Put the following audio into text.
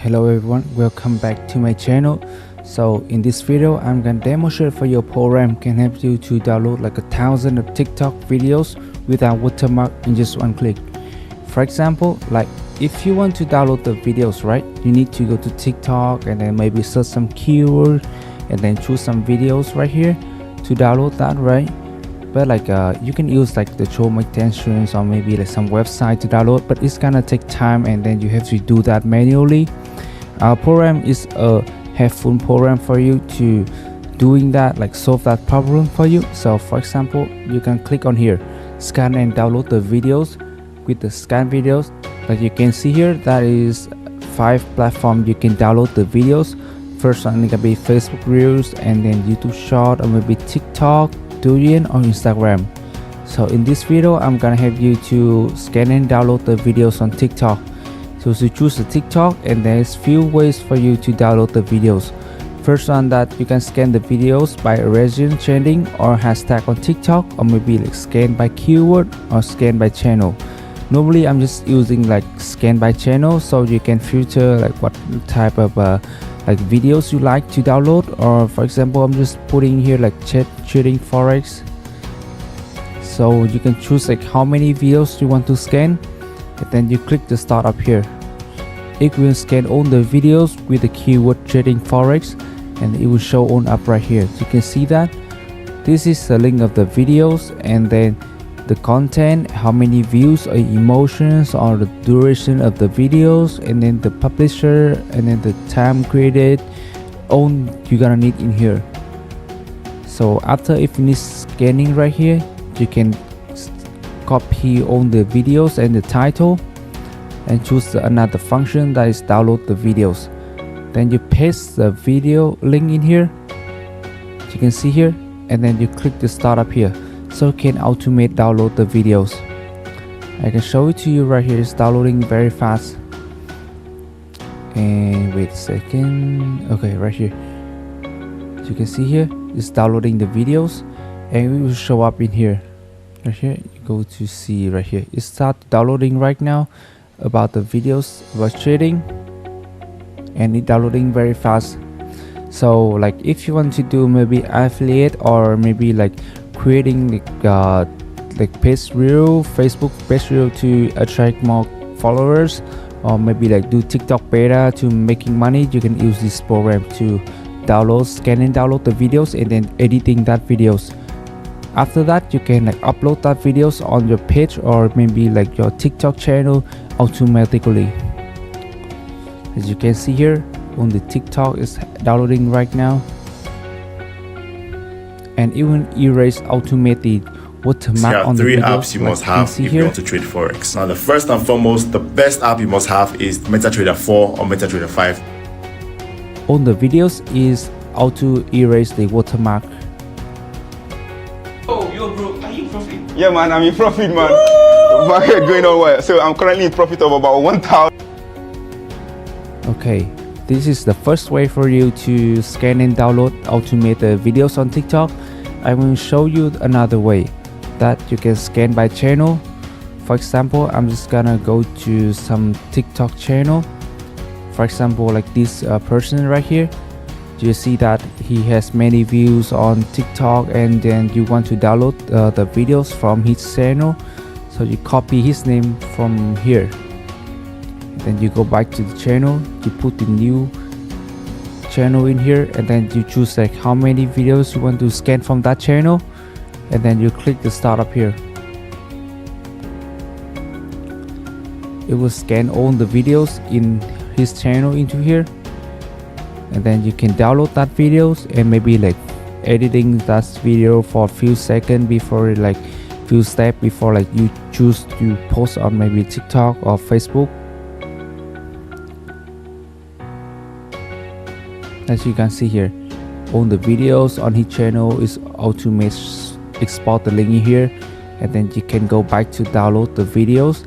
Hello everyone, welcome back to my channel. So in this video I'm gonna demonstrate for your program can help you to download like 1,000 of TikTok videos without watermark in just one click. For example, like if you want to download the videos, right, you need to go to TikTok and then maybe search some keyword and then choose some videos right here to download that, right? But like you can use like the Chrome extensions or maybe like some website to download, but it's gonna take time and then you have to do that manually. Our program is a helpful program for you to doing that, like solve that problem for you. So for example, you can click on here, scan and download the videos. With the scan videos, like you can see here, that is 5 platforms you can download the videos. First one can be Facebook Reels and then YouTube Short or maybe TikTok, Douyin or Instagram. So in this video I'm gonna help you to scan and download the videos on TikTok. So to choose the TikTok, and there's few ways for you to download the videos. First one, that you can scan the videos by region trending or hashtag on TikTok, or maybe like scan by keyword or scan by channel. Normally I'm just using like scan by channel, so you can filter like what type of like videos you like to download. Or for example, I'm just putting here like trading forex, so you can choose like how many videos you want to scan, and then you click the start up here. It will scan all the videos with the keyword trading forex and it will show on up right here. So you can see that this is the link of the videos, and then the content, how many views or emotions or the duration of the videos, and then the publisher, and then the time created. All you're gonna need in here. So after you finish scanning right here, you can copy all the videos and the title and choose another function, that is download the videos. Then you paste the video link in here, you can see here, and then you click the start up here, so you can automate download the videos. I can show it to you right here. It's downloading very fast. And wait a second. Okay, right here, so you can see here it's downloading the videos and it will show up in here. Right here, you go to see right here, it start downloading right now about the videos about trading, and it downloading very fast. So like if you want to do maybe affiliate or maybe like creating like page reel, Facebook page reel to attract more followers, or maybe like do TikTok beta to making money, you can use this program to download, scan and download the videos and then editing that videos. After that, you can like upload that videos on your page or maybe like your TikTok channel automatically. As you can see here, on the TikTok is downloading right now, and even erase automated watermark on the three videos, apps you must have if you want to trade forex. Now the first and foremost, the best app you must have is MetaTrader 4 or MetaTrader 5. On the videos is auto erase the watermark. Oh, yo, bro, are you in profit? Yeah, man, I'm in profit, man. Market going on well. So I'm currently in profit of about 1,000. Okay, this is the first way for you to scan and download, automate the videos on TikTok. I will show you another way that you can scan by channel. For example, I'm just gonna go to some TikTok channel. For example, like this person right here. You see that he has many views on TikTok, and then you want to download the videos from his channel, so you copy his name from here, then you go back to the channel, you put the new channel in here, and then you choose like how many videos you want to scan from that channel, and then you click the start up here. It will scan all the videos in his channel into here, and then you can download that videos and maybe like editing that video for a few seconds before, like few steps before like you choose to post on maybe TikTok or Facebook. As you can see here, all the videos on his channel is automated export the link in here, and then you can go back to download the videos.